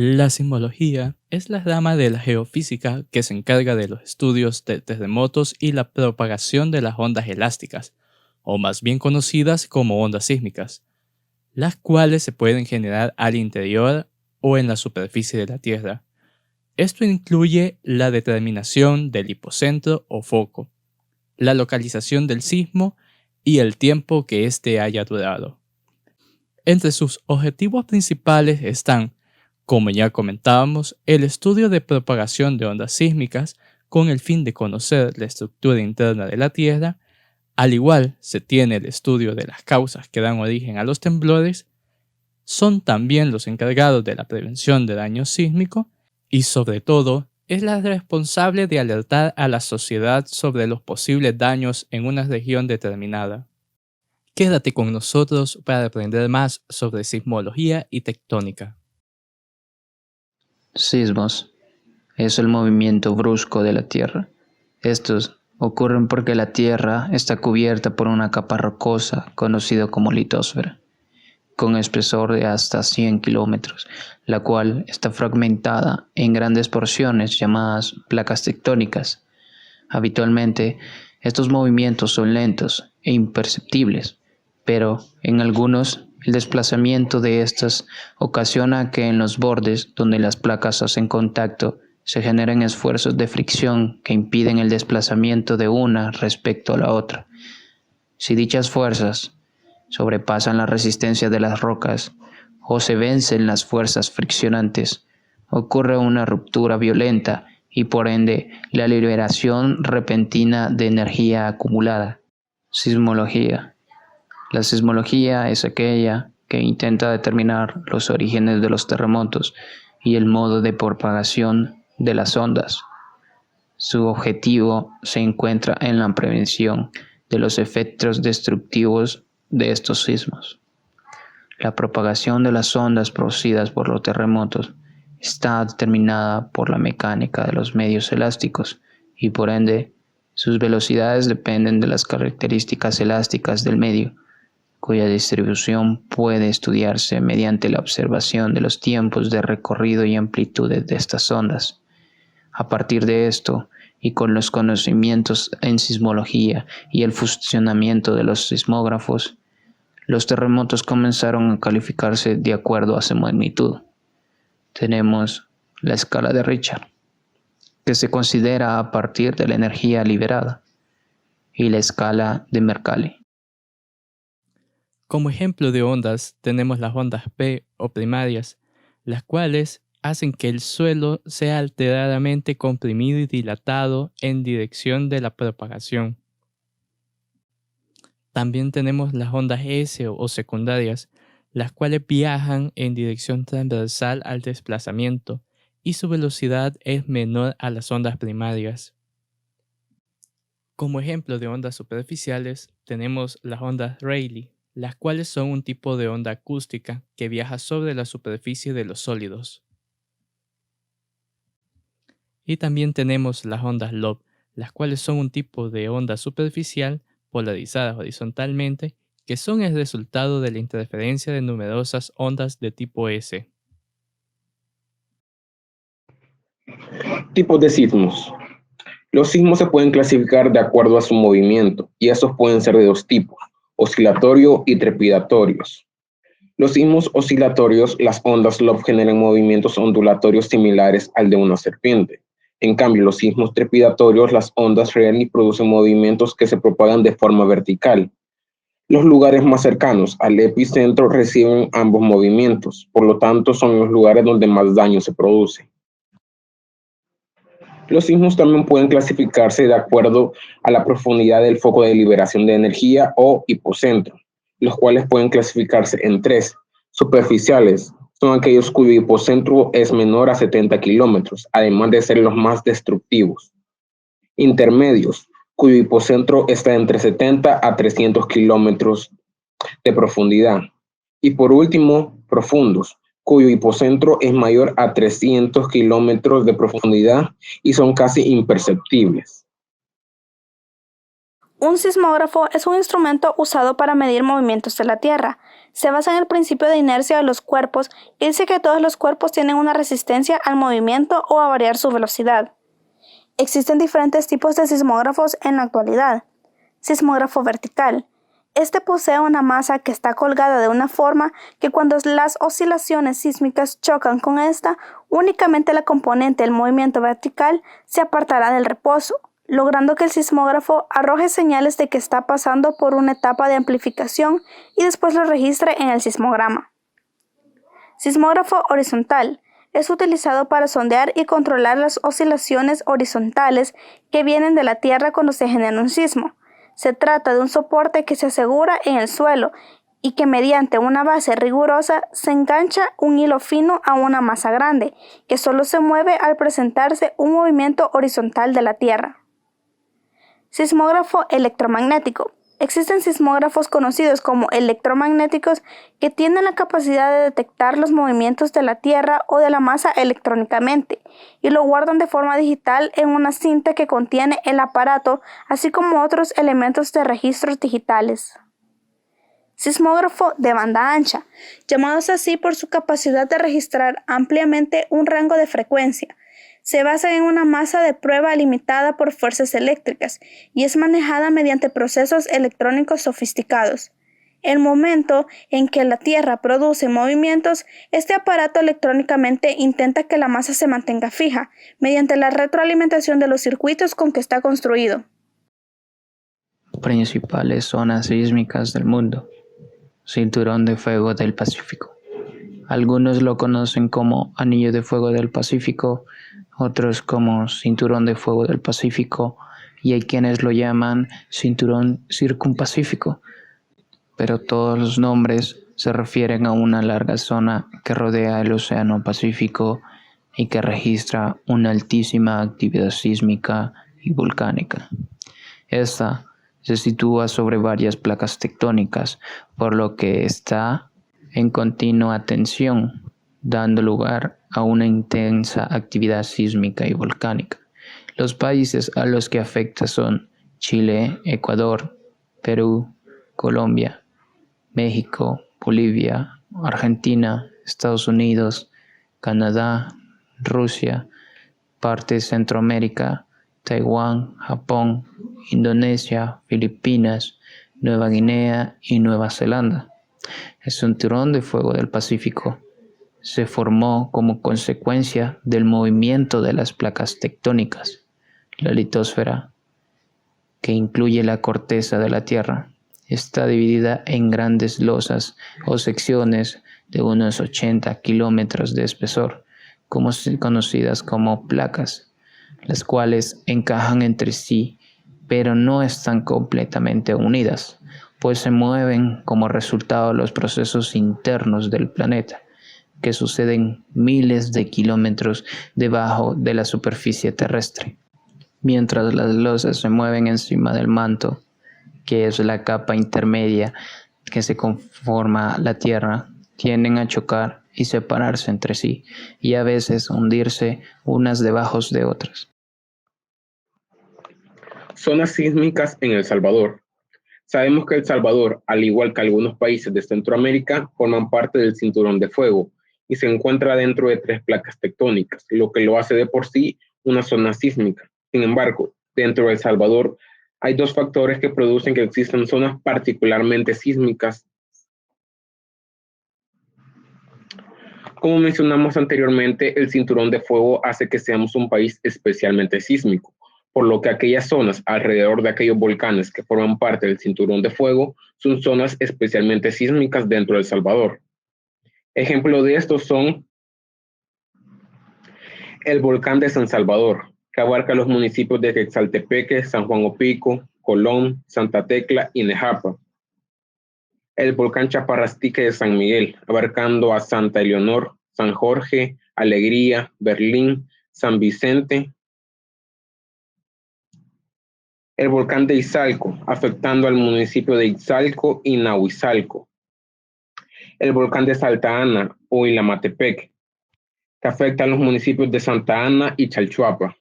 La sismología es la rama de la geofísica que se encarga de los estudios de terremotos y la propagación de las ondas elásticas, o más bien conocidas como ondas sísmicas, las cuales se pueden generar al interior o en la superficie de la Tierra. Esto incluye la determinación del hipocentro o foco, la localización del sismo y el tiempo que éste haya durado. Entre sus objetivos principales están, como ya comentábamos, el estudio de propagación de ondas sísmicas con el fin de conocer la estructura interna de la Tierra. Al igual se tiene el estudio de las causas que dan origen a los temblores. Son también los encargados de la prevención de daño sísmico y, sobre todo, es la responsable de alertar a la sociedad sobre los posibles daños en una región determinada. Quédate con nosotros para aprender más sobre sismología y tectónica. Sismos es el movimiento brusco de la Tierra. Estos ocurren porque la Tierra está cubierta por una capa rocosa conocida como litosfera, con espesor de hasta 100 kilómetros, la cual está fragmentada en grandes porciones llamadas placas tectónicas. Habitualmente, estos movimientos son lentos e imperceptibles, pero en algunos el desplazamiento de estas ocasiona que en los bordes donde las placas hacen contacto se generen esfuerzos de fricción que impiden el desplazamiento de una respecto a la otra. Si dichas fuerzas sobrepasan la resistencia de las rocas o se vencen las fuerzas friccionantes, ocurre una ruptura violenta y por ende la liberación repentina de energía acumulada. Sismología. La sismología es aquella que intenta determinar los orígenes de los terremotos y el modo de propagación de las ondas. Su objetivo se encuentra en la prevención de los efectos destructivos de estos sismos. La propagación de las ondas producidas por los terremotos está determinada por la mecánica de los medios elásticos y por ende sus velocidades dependen de las características elásticas del medio, cuya distribución puede estudiarse mediante la observación de los tiempos de recorrido y amplitudes de estas ondas. A partir de esto, y con los conocimientos en sismología y el funcionamiento de los sismógrafos, los terremotos comenzaron a calificarse de acuerdo a su magnitud. Tenemos la escala de Richter, que se considera a partir de la energía liberada, y la escala de Mercalli. Como ejemplo de ondas tenemos las ondas P o primarias, las cuales hacen que el suelo sea alteradamente comprimido y dilatado en dirección de la propagación. También tenemos las ondas S o secundarias, las cuales viajan en dirección transversal al desplazamiento y su velocidad es menor a las ondas primarias. Como ejemplo de ondas superficiales tenemos las ondas Rayleigh, las cuales son un tipo de onda acústica que viaja sobre la superficie de los sólidos. Y también tenemos las ondas Lobe, las cuales son un tipo de onda superficial polarizadas horizontalmente, que son el resultado de la interferencia de numerosas ondas de tipo S. Tipos de sismos. Los sismos se pueden clasificar de acuerdo a su movimiento, y estos pueden ser de dos tipos: oscilatorio y trepidatorios. Los sismos oscilatorios, las ondas Lobe generan movimientos ondulatorios similares al de una serpiente. En cambio, los sismos trepidatorios, las ondas Rayleigh producen movimientos que se propagan de forma vertical. Los lugares más cercanos al epicentro reciben ambos movimientos, por lo tanto son los lugares donde más daño se produce. Los sismos también pueden clasificarse de acuerdo a la profundidad del foco de liberación de energía o hipocentro, los cuales pueden clasificarse en tres. Superficiales son aquellos cuyo hipocentro es menor a 70 kilómetros, además de ser los más destructivos. Intermedios, cuyo hipocentro está entre 70 a 300 kilómetros de profundidad. Y por último, profundos, cuyo hipocentro es mayor a 300 kilómetros de profundidad y son casi imperceptibles. Un sismógrafo es un instrumento usado para medir movimientos de la Tierra. Se basa en el principio de inercia de los cuerpos y dice que todos los cuerpos tienen una resistencia al movimiento o a variar su velocidad. Existen diferentes tipos de sismógrafos en la actualidad. Sismógrafo vertical. Este posee una masa que está colgada de una forma que cuando las oscilaciones sísmicas chocan con esta, únicamente la componente del movimiento vertical se apartará del reposo, logrando que el sismógrafo arroje señales de que está pasando por una etapa de amplificación y después lo registre en el sismograma. Sismógrafo horizontal. Es utilizado para sondear y controlar las oscilaciones horizontales que vienen de la Tierra cuando se genera un sismo. Se trata de un soporte que se asegura en el suelo y que mediante una base rigurosa se engancha un hilo fino a una masa grande, que solo se mueve al presentarse un movimiento horizontal de la Tierra. Sismógrafo electromagnético. Existen sismógrafos conocidos como electromagnéticos que tienen la capacidad de detectar los movimientos de la Tierra o de la masa electrónicamente y lo guardan de forma digital en una cinta que contiene el aparato, así como otros elementos de registros digitales. Sismógrafo de banda ancha, llamados así por su capacidad de registrar ampliamente un rango de frecuencia. Se basa en una masa de prueba limitada por fuerzas eléctricas y es manejada mediante procesos electrónicos sofisticados. El momento en que la Tierra produce movimientos, este aparato electrónicamente intenta que la masa se mantenga fija, mediante la retroalimentación de los circuitos con que está construido. Principales zonas sísmicas del mundo. Cinturón de Fuego del Pacífico. Algunos lo conocen como Anillo de Fuego del Pacífico, otros como Cinturón de Fuego del Pacífico, y hay quienes lo llaman Cinturón Circumpacífico, pero todos los nombres se refieren a una larga zona que rodea el Océano Pacífico y que registra una altísima actividad sísmica y volcánica. Esta se sitúa sobre varias placas tectónicas, por lo que está en continua tensión, dando lugar a una intensa actividad sísmica y volcánica. Los países a los que afecta son Chile, Ecuador, Perú, Colombia, México, Bolivia, Argentina, Estados Unidos, Canadá, Rusia, parte de Centroamérica, Taiwán, Japón, Indonesia, Filipinas, Nueva Guinea y Nueva Zelanda. El Cinturón de Fuego del Pacífico se formó como consecuencia del movimiento de las placas tectónicas. La litosfera, que incluye la corteza de la Tierra, está dividida en grandes losas o secciones de unos 80 kilómetros de espesor, conocidas como placas, las cuales encajan entre sí, pero no están completamente unidas, pues se mueven como resultado de los procesos internos del planeta, que suceden miles de kilómetros debajo de la superficie terrestre. Mientras las losas se mueven encima del manto, que es la capa intermedia que se conforma la Tierra, tienden a chocar y separarse entre sí, y a veces hundirse unas debajo de otras. Zonas sísmicas en El Salvador. Sabemos que El Salvador, al igual que algunos países de Centroamérica, forman parte del Cinturón de Fuego y se encuentra dentro de 3 placas tectónicas, lo que lo hace de por sí una zona sísmica. Sin embargo, dentro de El Salvador hay 2 factores que producen que existan zonas particularmente sísmicas. Como mencionamos anteriormente, el Cinturón de Fuego hace que seamos un país especialmente sísmico, por lo que aquellas zonas alrededor de aquellos volcanes que forman parte del Cinturón de Fuego son zonas especialmente sísmicas dentro de El Salvador. Ejemplo de estos son el volcán de San Salvador, que abarca los municipios de Quexaltepeque, San Juan Opico, Colón, Santa Tecla y Nejapa. El volcán Chaparrastique de San Miguel, abarcando a Santa Eleonor, San Jorge, Alegría, Berlín, San Vicente. El volcán de Izalco, afectando al municipio de Izalco y Nahuizalco. El volcán de Salta Ana o Ilamatepec, que afecta a los municipios de Santa Ana y Chalchuapa.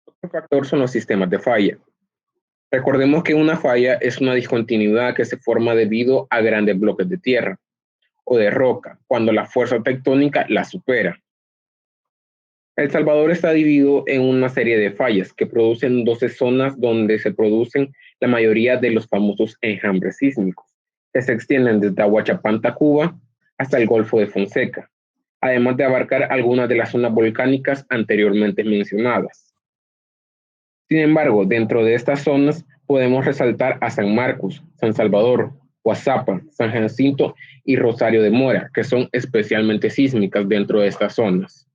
Otro factor son los sistemas de falla. Recordemos que una falla es una discontinuidad que se forma debido a grandes bloques de tierra o de roca, cuando la fuerza tectónica la supera. El Salvador está dividido en una serie de fallas que producen 12 zonas donde se producen la mayoría de los famosos enjambres sísmicos, que se extienden desde Aguachapán, Tacuba, hasta el Golfo de Fonseca, además de abarcar algunas de las zonas volcánicas anteriormente mencionadas. Sin embargo, dentro de estas zonas podemos resaltar a San Marcos, San Salvador, Guazapa, San Jacinto y Rosario de Mora, que son especialmente sísmicas dentro de estas zonas.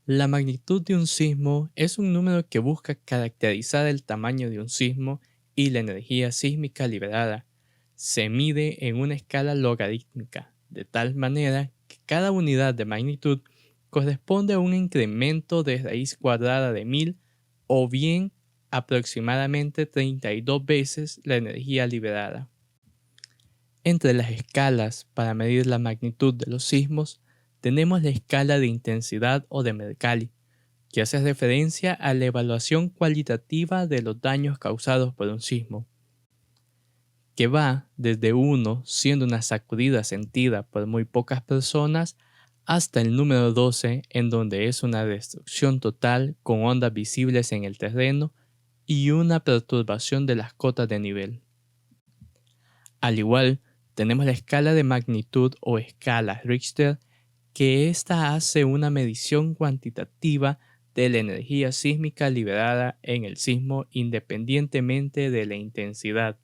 La magnitud de un sismo es un número que busca caracterizar el tamaño de un sismo y la energía sísmica liberada. Se mide en una escala logarítmica, de tal manera que cada unidad de magnitud corresponde a un incremento de raíz cuadrada de 1000 o bien aproximadamente 32 veces la energía liberada. Entre las escalas para medir la magnitud de los sismos, tenemos la escala de intensidad o de Mercalli, que hace referencia a la evaluación cualitativa de los daños causados por un sismo, que va desde 1 siendo una sacudida sentida por muy pocas personas hasta el número 12 en donde es una destrucción total con ondas visibles en el terreno y una perturbación de las cotas de nivel. Al igual, tenemos la escala de magnitud o escala Richter, que ésta hace una medición cuantitativa de la energía sísmica liberada en el sismo independientemente de la intensidad.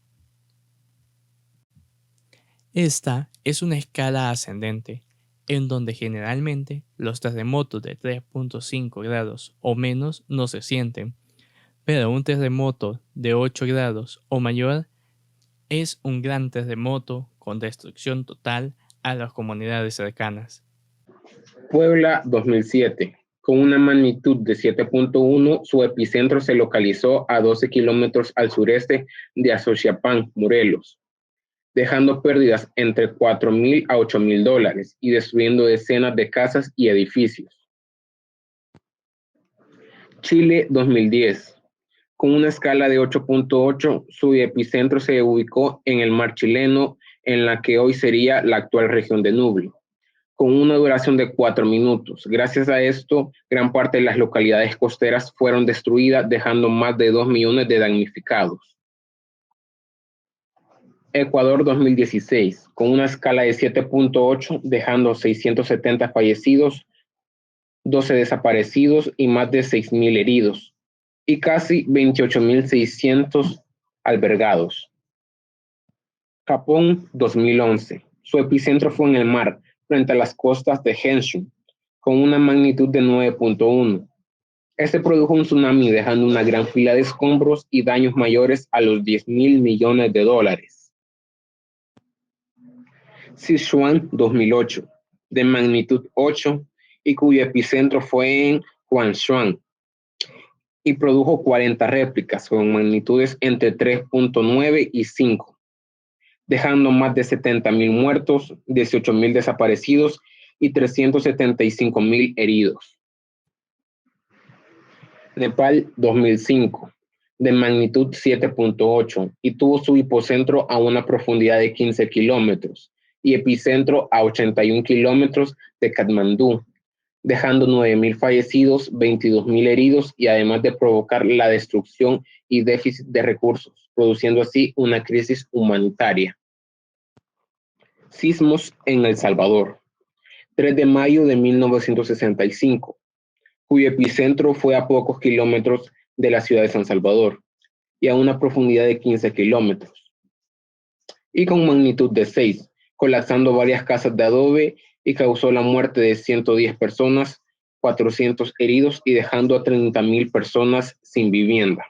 Esta es una escala ascendente, en donde generalmente los terremotos de 3.5 grados o menos no se sienten, pero un terremoto de 8 grados o mayor es un gran terremoto con destrucción total a las comunidades cercanas. Puebla 2007. Con una magnitud de 7.1, su epicentro se localizó a 12 kilómetros al sureste de Azochiapán, Morelos, dejando pérdidas entre $4,000 a $8,000 y destruyendo decenas de casas y edificios. Chile 2010. Con una escala de 8.8, su epicentro se ubicó en el mar chileno, en la que hoy sería la actual región de Ñuble, con una duración de 4 minutos. Gracias a esto, gran parte de las localidades costeras fueron destruidas, dejando más de 2 millones de damnificados. Ecuador 2016, con una escala de 7.8, dejando 670 fallecidos, 12 desaparecidos y más de 6,000 heridos, y casi 28,600 albergados. Japón 2011, su epicentro fue en el mar, frente a las costas de Henshu, con una magnitud de 9.1. Este produjo un tsunami dejando una gran fila de escombros y daños mayores a los $10,000 millones. Sichuan 2008, de magnitud 8 y cuyo epicentro fue en Huangshan, y produjo 40 réplicas con magnitudes entre 3.9 y 5, dejando más de 70,000 muertos, 18,000 desaparecidos y 375,000 heridos. Nepal 2005, de magnitud 7.8 y tuvo su hipocentro a una profundidad de 15 kilómetros y epicentro a 81 kilómetros de Katmandú, dejando 9,000 fallecidos, 22,000 heridos y además de provocar la destrucción y déficit de recursos, produciendo así una crisis humanitaria. Sismos en El Salvador. 3 de mayo de 1965, cuyo epicentro fue a pocos kilómetros de la ciudad de San Salvador y a una profundidad de 15 kilómetros, y con magnitud de 6, colapsando varias casas de adobe y causó la muerte de 110 personas, 400 heridos y dejando a 30,000 personas sin vivienda.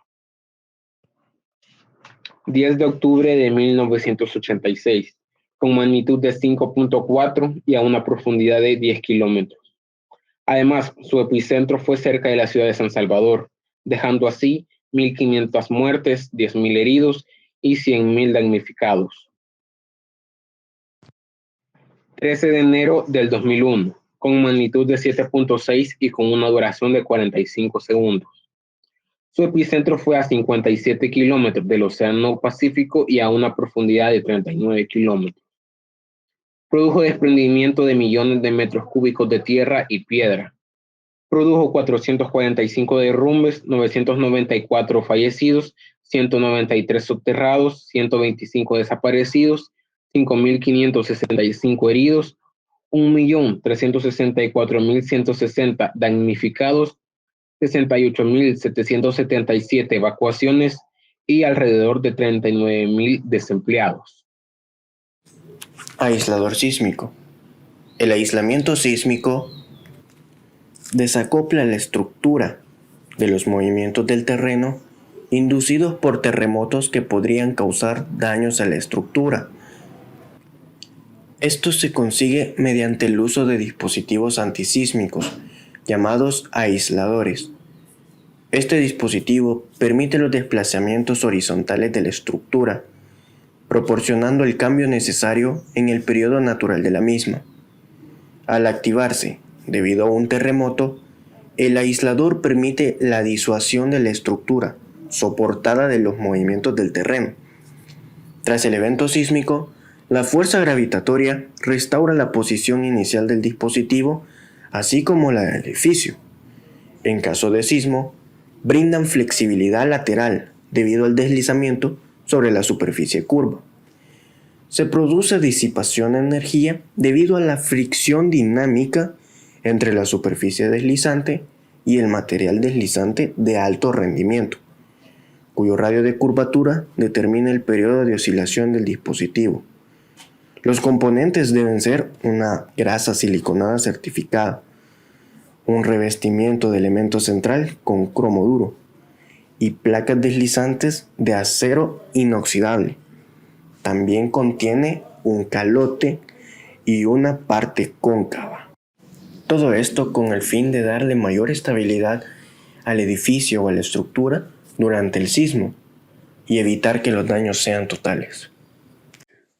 10 de octubre de 1986, con magnitud de 5.4 y a una profundidad de 10 kilómetros. Además, su epicentro fue cerca de la ciudad de San Salvador, dejando así 1,500 muertes, 10,000 heridos y 100,000 damnificados. 13 de enero del 2001, con magnitud de 7.6 y con una duración de 45 segundos. Su epicentro fue a 57 kilómetros del Océano Pacífico y a una profundidad de 39 kilómetros. Produjo desprendimiento de millones de metros cúbicos de tierra y piedra. Produjo 445 derrumbes, 994 fallecidos, 193 soterrados, 125 desaparecidos, 5.565 heridos, 1.364.160 damnificados, 68.777 evacuaciones y alrededor de 39.000 desempleados. Aislador sísmico. El aislamiento sísmico desacopla la estructura de los movimientos del terreno inducidos por terremotos que podrían causar daños a la estructura. Esto se consigue mediante el uso de dispositivos antisísmicos, llamados aisladores. Este dispositivo permite los desplazamientos horizontales de la estructura, proporcionando el cambio necesario en el periodo natural de la misma. Al activarse debido a un terremoto, el aislador permite la disuasión de la estructura soportada de los movimientos del terreno. Tras el evento sísmico, la fuerza gravitatoria restaura la posición inicial del dispositivo, así como la del edificio. En caso de sismo, brindan flexibilidad lateral debido al deslizamiento sobre la superficie curva. Se produce disipación de energía debido a la fricción dinámica entre la superficie deslizante y el material deslizante de alto rendimiento, cuyo radio de curvatura determina el periodo de oscilación del dispositivo. Los componentes deben ser una grasa siliconada certificada, un revestimiento de elemento central con cromo duro y placas deslizantes de acero inoxidable. También contiene un calote y una parte cóncava. Todo esto con el fin de darle mayor estabilidad al edificio o a la estructura durante el sismo y evitar que los daños sean totales.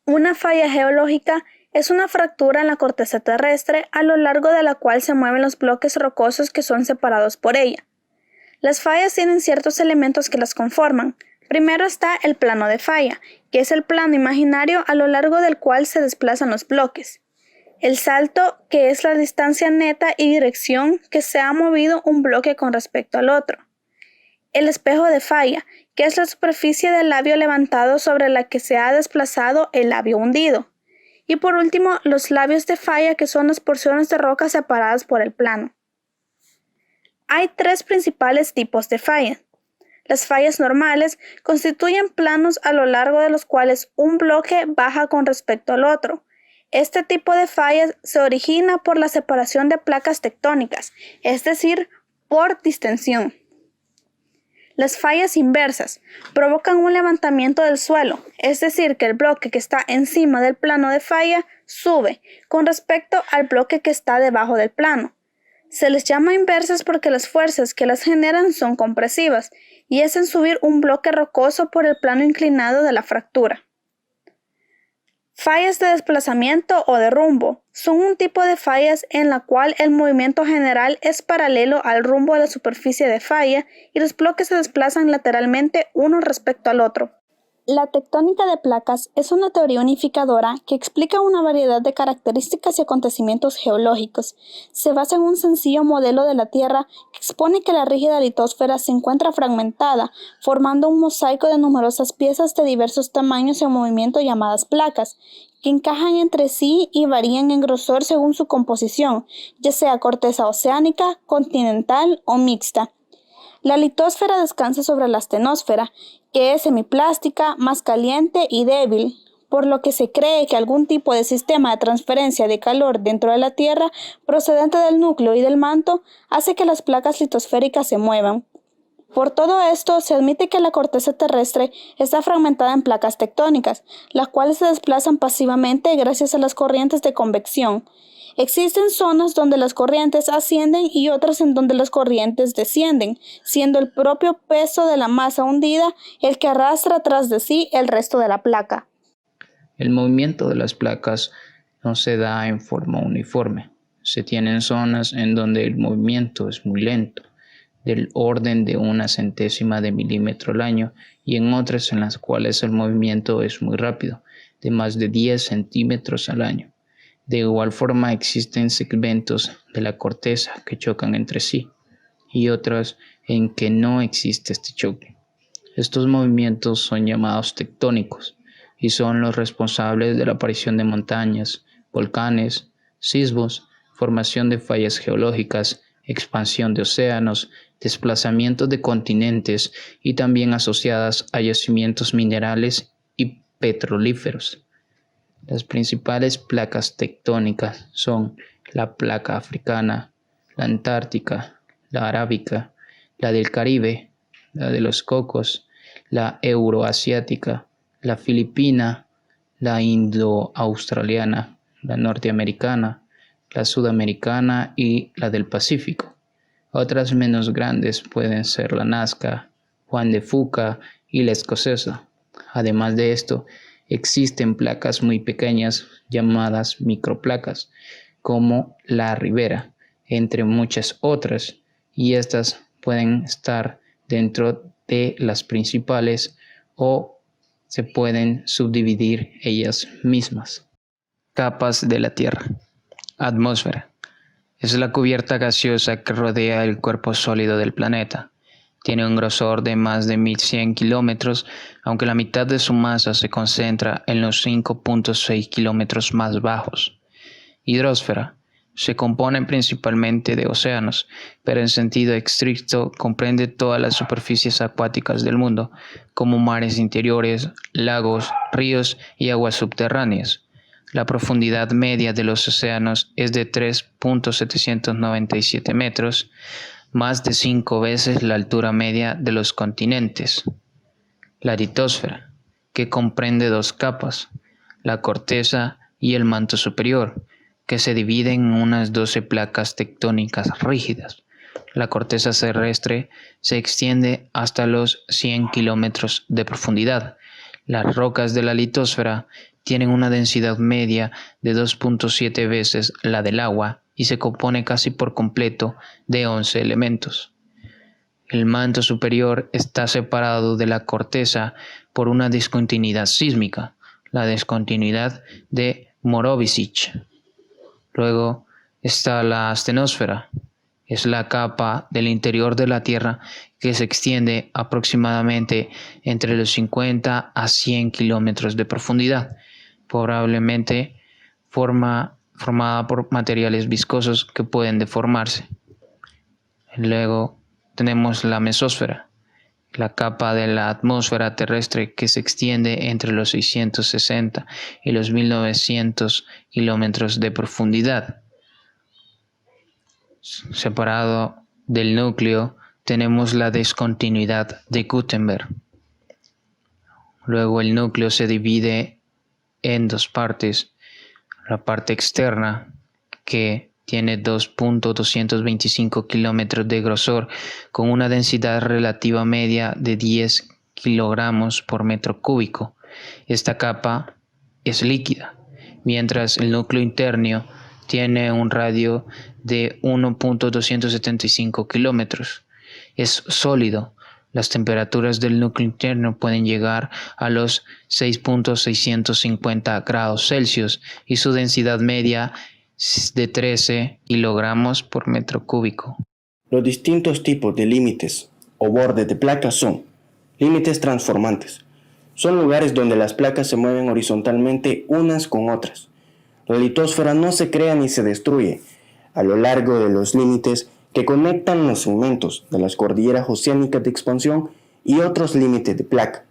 Una falla geológica es una fractura en la corteza terrestre a lo largo de la cual se mueven los bloques rocosos que son separados por ella. Las fallas tienen ciertos elementos que las conforman. Primero está el plano de falla, que es el plano imaginario a lo largo del cual se desplazan los bloques. El salto, que es la distancia neta y dirección que se ha movido un bloque con respecto al otro. El espejo de falla, que es la superficie del labio levantado sobre la que se ha desplazado el labio hundido. Y por último, los labios de falla, que son las porciones de roca separadas por el plano. Hay tres principales tipos de falla. Las fallas normales constituyen planos a lo largo de los cuales un bloque baja con respecto al otro. Este tipo de fallas se origina por la separación de placas tectónicas, es decir, por distensión. Las fallas inversas provocan un levantamiento del suelo, es decir, que el bloque que está encima del plano de falla sube con respecto al bloque que está debajo del plano. Se les llama inversas porque las fuerzas que las generan son compresivas y hacen subir un bloque rocoso por el plano inclinado de la fractura. Fallas de desplazamiento o de rumbo son un tipo de fallas en la cual el movimiento general es paralelo al rumbo de la superficie de falla y los bloques se desplazan lateralmente uno respecto al otro. La tectónica de placas es una teoría unificadora que explica una variedad de características y acontecimientos geológicos. Se basa en un sencillo modelo de la Tierra que expone que la rígida litosfera se encuentra fragmentada, formando un mosaico de numerosas piezas de diversos tamaños en movimiento llamadas placas, que encajan entre sí y varían en grosor según su composición, ya sea corteza oceánica, continental o mixta. La litosfera descansa sobre la astenosfera, que es semiplástica, más caliente y débil, por lo que se cree que algún tipo de sistema de transferencia de calor dentro de la Tierra, procedente del núcleo y del manto, hace que las placas litosféricas se muevan. Por todo esto, se admite que la corteza terrestre está fragmentada en placas tectónicas, las cuales se desplazan pasivamente gracias a las corrientes de convección. Existen zonas donde las corrientes ascienden y otras en donde las corrientes descienden, siendo el propio peso de la masa hundida el que arrastra tras de sí el resto de la placa. El movimiento de las placas no se da en forma uniforme. Se tienen zonas en donde el movimiento es muy lento, del orden de 1/100 de milímetro al año, y en otras en las cuales el movimiento es muy rápido, de más de 10 centímetros al año. De igual forma existen segmentos de la corteza que chocan entre sí y otros en que no existe este choque. Estos movimientos son llamados tectónicos y son los responsables de la aparición de montañas, volcanes, sismos, formación de fallas geológicas, expansión de océanos, desplazamientos de continentes y también asociadas a yacimientos minerales y petrolíferos. Las principales placas tectónicas son la placa africana, la antártica, la arábica, la del Caribe, la de los Cocos, la euroasiática, la filipina, la indo-australiana, la norteamericana, la sudamericana y la del Pacífico. Otras menos grandes pueden ser la Nazca, Juan de Fuca y la escocesa. Además de esto, existen placas muy pequeñas llamadas microplacas, como la Ribera, entre muchas otras, y estas pueden estar dentro de las principales o se pueden subdividir ellas mismas. Capas de la Tierra. Atmósfera. Es la cubierta gaseosa que rodea el cuerpo sólido del planeta. Tiene un grosor de más de 1100 kilómetros, aunque la mitad de su masa se concentra en los 5.6 kilómetros más bajos. Hidrosfera. Se compone principalmente de océanos, pero en sentido estricto comprende todas las superficies acuáticas del mundo, como mares interiores, lagos, ríos y aguas subterráneas. La profundidad media de los océanos es de 3.797 metros, más de 5 veces la altura media de los continentes. La litosfera, que comprende 2 capas, la corteza y el manto superior, que se dividen en unas 12 placas tectónicas rígidas. La corteza terrestre se extiende hasta los 100 kilómetros de profundidad. Las rocas de la litosfera tienen una densidad media de 2.7 veces la del agua y se compone casi por completo de 11 elementos. El manto superior está separado de la corteza por una discontinuidad sísmica, la discontinuidad de Morovicic. Luego está la astenosfera. Es la capa del interior de la Tierra que se extiende aproximadamente entre los 50 a 100 kilómetros de profundidad, probablemente formada por materiales viscosos que pueden deformarse. Luego tenemos la mesósfera, la capa de la atmósfera terrestre que se extiende entre los 660 y los 1900 kilómetros de profundidad. Separado del núcleo tenemos la discontinuidad de Gutenberg. Luego el núcleo se divide en 2 partes. La parte externa, que tiene 2.225 kilómetros de grosor con una densidad relativa media de 10 kilogramos por metro cúbico. Esta capa es líquida, mientras el núcleo interno tiene un radio de 1.275 kilómetros. Es sólido. Las temperaturas del núcleo interno pueden llegar a los 6.650 grados Celsius y su densidad media es de 13 kilogramos por metro cúbico. Los distintos tipos de límites o bordes de placas son límites transformantes. Son lugares donde las placas se mueven horizontalmente unas con otras. La litosfera no se crea ni se destruye. A lo largo de los límites que conectan los segmentos de las cordilleras oceánicas de expansión y otros límites de placa.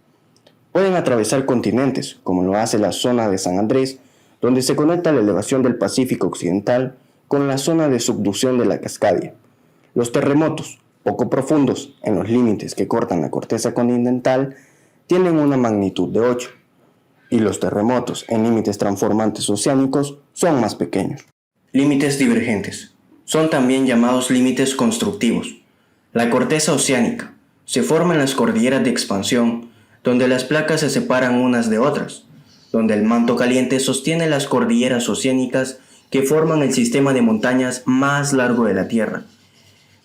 Pueden atravesar continentes, como lo hace la zona de San Andrés, donde se conecta la elevación del Pacífico Occidental con la zona de subducción de la Cascadia. Los terremotos, poco profundos en los límites que cortan la corteza continental, tienen una magnitud de 8, y los terremotos en límites transformantes oceánicos son más pequeños. Límites divergentes. Son también llamados límites constructivos. La corteza oceánica se forma en las cordilleras de expansión, donde las placas se separan unas de otras, donde el manto caliente sostiene las cordilleras oceánicas que forman el sistema de montañas más largo de la Tierra.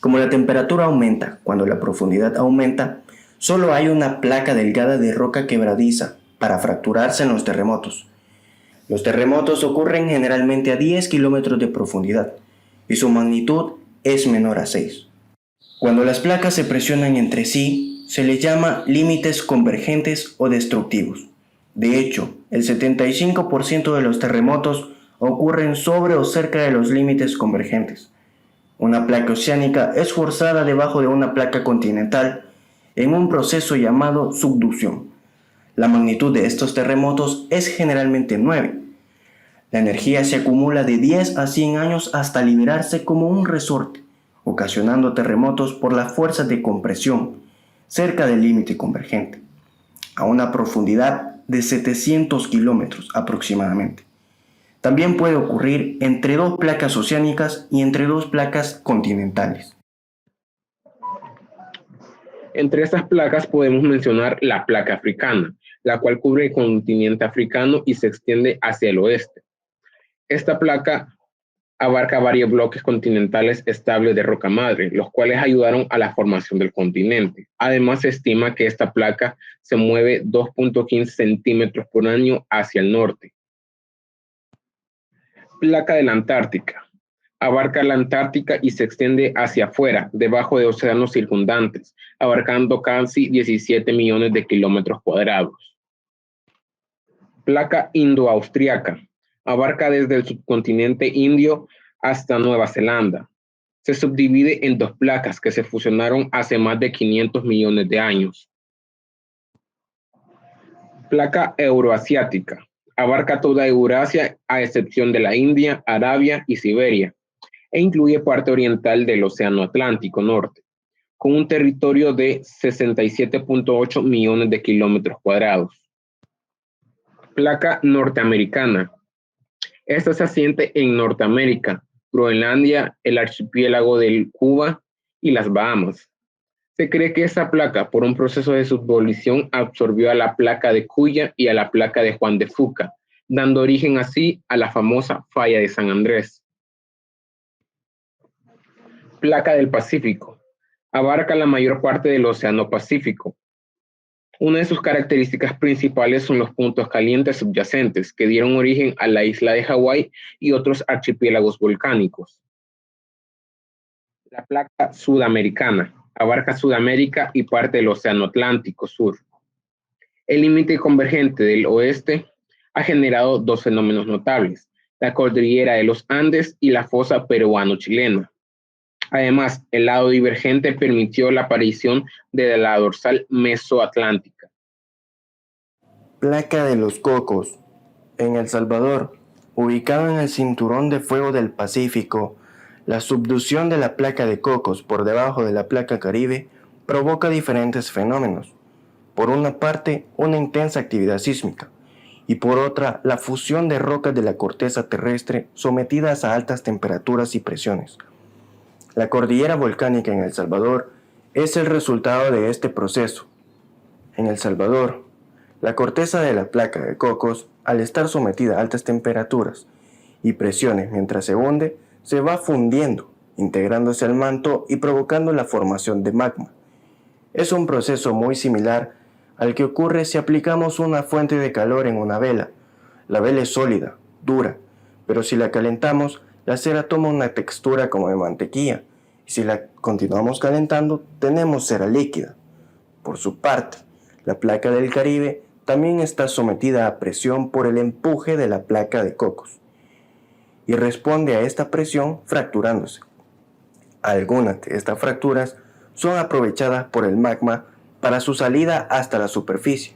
Como la temperatura aumenta cuando la profundidad aumenta, solo hay una placa delgada de roca quebradiza para fracturarse en los terremotos. Los terremotos ocurren generalmente a 10 kilómetros de profundidad y su magnitud es menor a 6. Cuando las placas se presionan entre sí, se les llama límites convergentes o destructivos. De hecho, el 75% de los terremotos ocurren sobre o cerca de los límites convergentes. Una placa oceánica es forzada debajo de una placa continental en un proceso llamado subducción. La magnitud de estos terremotos es generalmente 9. La energía se acumula de 10 a 100 años hasta liberarse como un resorte, ocasionando terremotos por las fuerzas de compresión cerca del límite convergente, a una profundidad de 700 kilómetros aproximadamente. También puede ocurrir entre dos placas oceánicas y entre dos placas continentales. Entre estas placas podemos mencionar la placa africana, la cual cubre el continente africano y se extiende hacia el oeste. Esta placa abarca varios bloques continentales estables de roca madre, los cuales ayudaron a la formación del continente. Además, se estima que esta placa se mueve 2.15 centímetros por año hacia el norte. Placa de la Antártica. Abarca la Antártica y se extiende hacia afuera, debajo de océanos circundantes, abarcando casi 17 millones de kilómetros cuadrados. Placa Indo-Austriaca. Abarca desde el subcontinente indio hasta Nueva Zelanda. Se subdivide en dos placas que se fusionaron hace más de 500 millones de años. Placa Euroasiática. Abarca toda Eurasia a excepción de la India, Arabia y Siberia, e incluye parte oriental del Océano Atlántico Norte, con un territorio de 67.8 millones de kilómetros cuadrados. Placa Norteamericana. Esta se asienta en Norteamérica, Groenlandia, el archipiélago de Cuba y las Bahamas. Se cree que esa placa, por un proceso de subvolución, absorbió a la placa de Cuya y a la placa de Juan de Fuca, dando origen así a la famosa falla de San Andrés. Placa del Pacífico. Abarca la mayor parte del Océano Pacífico. Una de sus características principales son los puntos calientes subyacentes que dieron origen a la isla de Hawái y otros archipiélagos volcánicos. La placa sudamericana. Abarca Sudamérica y parte del Océano Atlántico Sur. El límite convergente del oeste ha generado dos fenómenos notables: la cordillera de los Andes y la fosa peruano-chilena. Además, el lado divergente permitió la aparición de la dorsal mesoatlántica. Placa de los Cocos. En El Salvador, ubicado en el cinturón de fuego del Pacífico, la subducción de la placa de Cocos por debajo de la placa Caribe provoca diferentes fenómenos. Por una parte, una intensa actividad sísmica, y por otra, la fusión de rocas de la corteza terrestre sometidas a altas temperaturas y presiones. La cordillera volcánica en El Salvador es el resultado de este proceso. En El Salvador, la corteza de la placa de Cocos, al estar sometida a altas temperaturas y presiones mientras se hunde, se va fundiendo, integrándose al manto y provocando la formación de magma. Es un proceso muy similar al que ocurre si aplicamos una fuente de calor en una vela. La vela es sólida, dura, pero si la calentamos, la cera toma una textura como de mantequilla, y si la continuamos calentando, tenemos cera líquida. Por su parte, la placa del Caribe también está sometida a presión por el empuje de la placa de Cocos, y responde a esta presión fracturándose. Algunas de estas fracturas son aprovechadas por el magma para su salida hasta la superficie,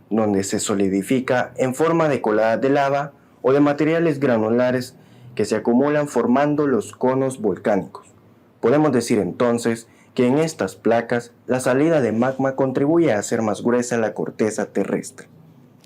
donde se solidifica en forma de coladas de lava o de materiales granulares que se acumulan formando los conos volcánicos. Podemos decir entonces que en estas placas la salida de magma contribuye a hacer más gruesa la corteza terrestre.